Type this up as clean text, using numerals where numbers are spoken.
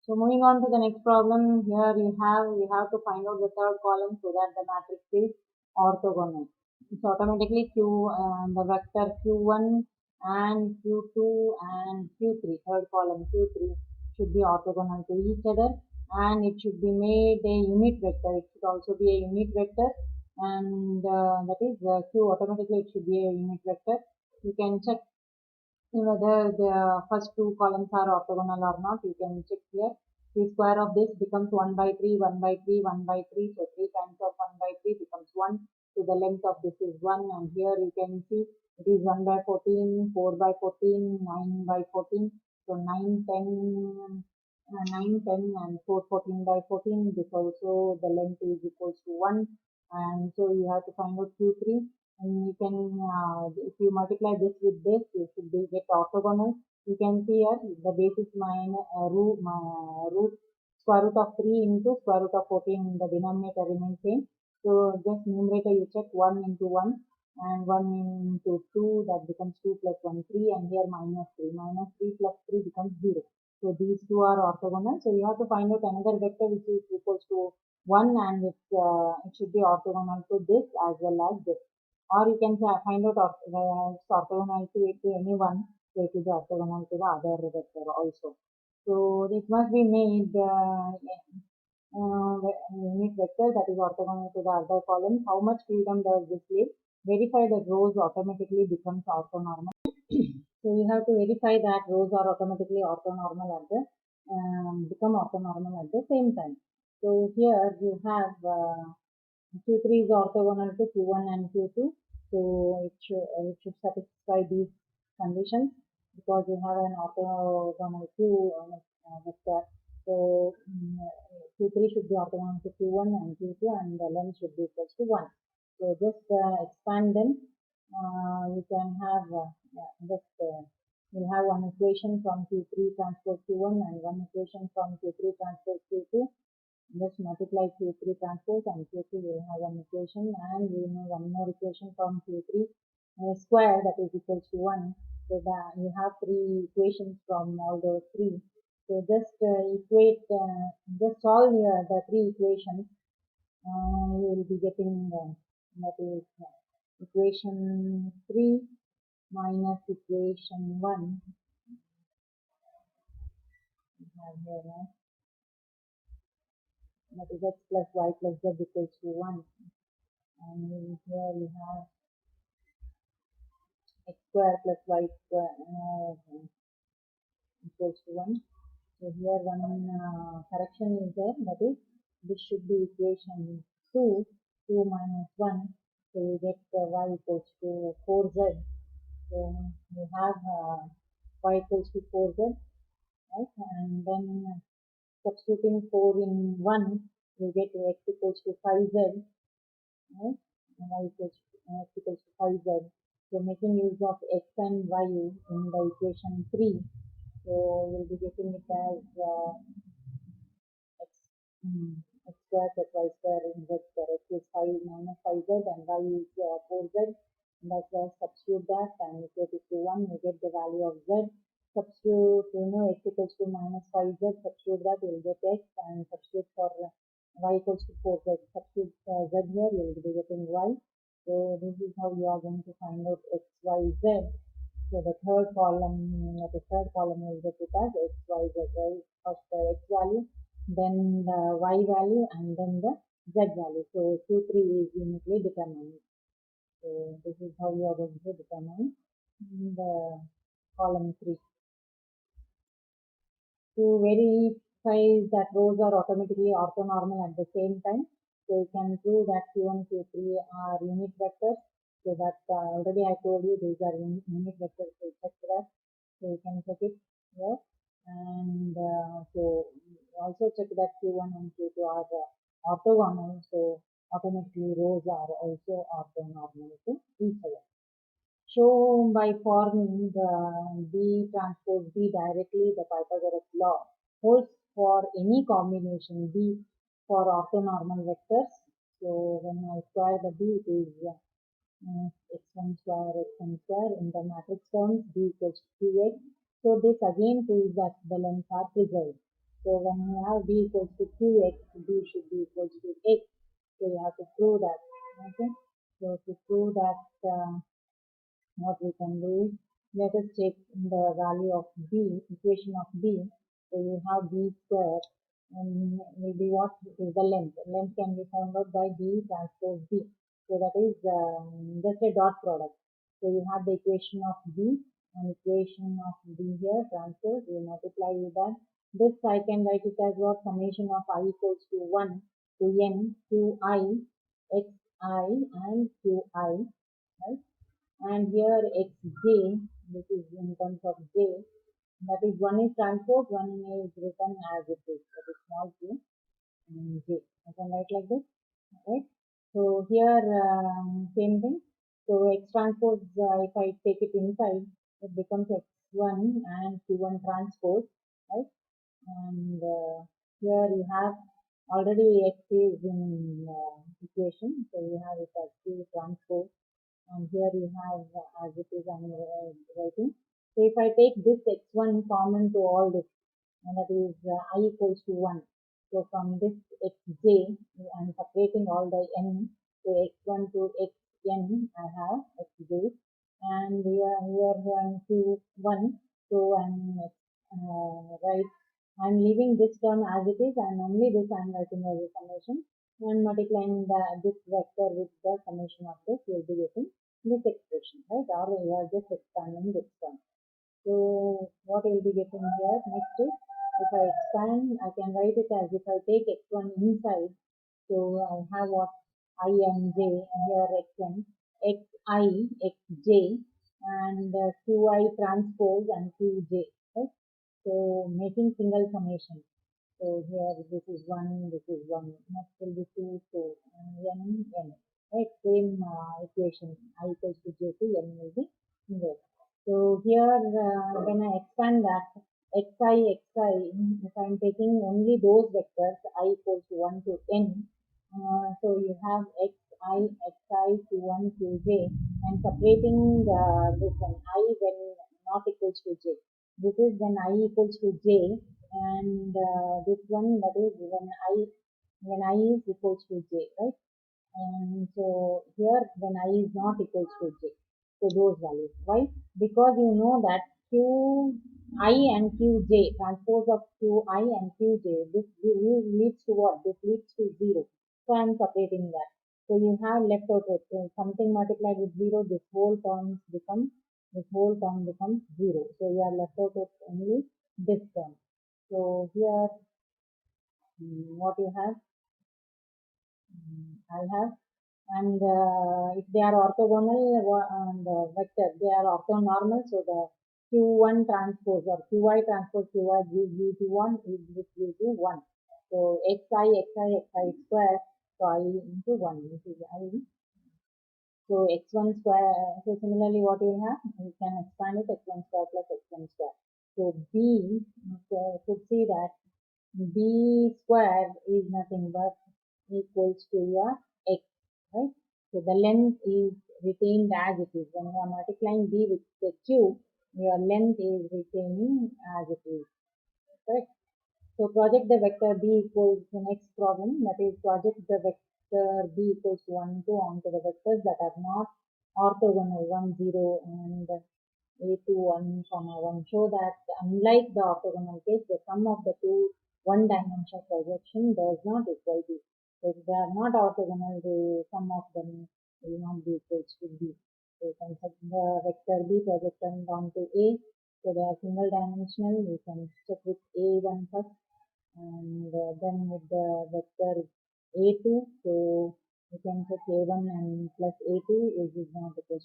So moving on to the next problem, here you have to find out the third column so that the matrix is orthogonal. It's automatically the vector q1 and q2 and q3, third column q3 should be orthogonal to each other, and it should be made a unit vector. It should also be a unit vector, and that is q automatically it should be a unit vector. You can check whether the first two columns are orthogonal or not. You can check here. The square of this becomes 1 by 3, 1 by 3, 1 by 3. So 3 times of 1 by 3 becomes 1. So the length of this is 1. And here you can see it is 1 by 14, 4 by 14, 9 by 14. So 9, 10, 9, 10 and 4, 14 by 14. This also the length is equals to 1. And so you have to find out Q3, and you can if you multiply this with this, you should be get orthogonal. You can see here the base is minus root square root of 3 into square root of 14. The denominator remains same. So just numerator you check 1 into 1 and 1 into 2, that becomes 2 plus 1 3, and here minus 3 plus 3 becomes 0. So these two are orthogonal. So you have to find out another vector which is equals to 1, and it should be orthogonal to this as well as this. Or you can find out it's orthogonal to any one, so it is orthogonal to the other vector also. So this must be made unit vector that is orthogonal to the other column. How much freedom does this leave? Verify that rows automatically becomes orthonormal. So you have to verify that rows are automatically orthonormal at the become orthonormal at the same time. So here you have Q3 is orthogonal to Q1 and Q2. So it should satisfy these conditions because you have an orthogonal Q vector. So Q3 should be orthogonal to Q1 and Q2, and the length should be equal to 1. So just expand them. You can have you'll have one equation from Q3 transpose Q1 and one equation from Q3 transpose Q2. Just multiply Q3 transpose and Q2 will have one equation, and we know one more equation from Q3 square that is equals to 1. So that you have three equations from all those three. So just just solve the three equations. You will be getting that is equation 3 minus equation 1. We have here that is x plus y plus z equals to 1. And here we have x square plus y square equals to 1. So here one correction is there, that is this should be equation 2, 2 minus 1. So you get y equals to 4z. So we have y equals to 4z, right? And then substituting 4 in 1, you get x equals to 5z, right? And y equals x equals to 5z. So making use of x and y in the equation 3, so we'll be getting it as x, x square plus y square in z square. X is 5 minus 5z and y is 4z. And that's why substitute that and equate it to 1, you get the value of z. Substitute, x equals to minus 5z, substitute that, you will get x, and substitute for y equals to 4z. Substitute z here, you will be getting y. So this is how you are going to find out x, y, z. So the third column will get it as x, y, z, right? First the x value, then the y value, and then the z value. So Q3 is uniquely determined. So this is how you are going to determine the column 3. To verify that rows are automatically orthonormal at the same time, so you can prove that Q1, Q3 are unit vectors. So that already I told you these are unit vectors. So check that. So you can check it here, and so also check that Q1 and Q2 are orthogonal. So automatically rows are also orthonormal to each other. Show by forming the B transpose B directly, the Pythagoras law holds for any combination B for orthonormal vectors. So when I square the B, it is x1 square in the matrix terms, B equals to 2x. So this again proves that the lengths are preserved. So when you have b equals to qx, b should be equals to x. So you have to prove that. Okay. So to prove that, what we can do is, let us take the value of b, equation of b. So you have b square and will be what is the length. Length can be found out by b transpose b. So that is just a dot product. So you have the equation of b and equation of b here transpose. You multiply with that. This I can write it as what, summation of I equals to 1 to n qi xi and qi, right? And here xj, this is in terms of j, that is one is transpose, one is written as it is, that is small q and j. I can write like this, right? So here same thing. So x transpose, if I take it inside, it becomes x1 and q1 transpose, right? And here you have already x is in equation, so you have it as q transpose, and here you have as it is I'm writing. So if I take this x1 common to all this, and that is I equals to 1. So from this xj, I'm separating all the n. So x1 to xn, I have xj, and here q1. So right. I'm leaving this term as it is, and only this I'm writing as a summation, and multiplying this vector with the summation of this, you'll be getting this expression, right? Or you are just expanding this term. So what you'll be getting here next is, if I expand, I can write it as, if I take x1 inside, so I have what, I and j, here xn, xi, xj, and qi transpose and qj, right? So making single summation. So here this is 1, this is 1, next will be 2, 2, and n, right? Same equation, I equals to j to n will be there. So here when I expand that, xi, if I am taking only those vectors, I equals to 1 to n, so you have xi, q1, qj, and separating this one, I when not equals to j. This is when I equals to j, and this one, that is when I is equals to j, right? And so here when I is not equals to j, so those values. Why? Because you know that qi and qj, transpose of qi and qj, this leads to what? This leads to 0. So I am separating that. So you have left out with something multiplied with 0, this whole term becomes 0. So you are left out with only this term. So here what you have, I have, and if they are orthogonal and vector, they are orthonormal, so the q1 transpose or qi transpose qi gives you to 1, this gives you 1. So xi square, so I into 1, this is I. So x1 square, so similarly what you have, you can expand it, x1 square plus x1 square. So b, could see that b square is nothing but equals to your x, right? So the length is retained as it is. When you are multiplying b with the q, your length is retaining as it is, correct? So project the vector b equals the next problem, that is project the vector b equals to 1, 2 onto the vectors that are not orthogonal, 1, 0 and a2, 1, comma 1. Show that unlike the orthogonal case, the sum of the two one-dimensional projection does not equal b. So if they are not orthogonal, the sum of them will not be equals to b. So you can set the vector b projection onto a. So they are single dimensional. You can check with a1 first, and then with the vector a2. So you can check a1 and plus a2 is not equal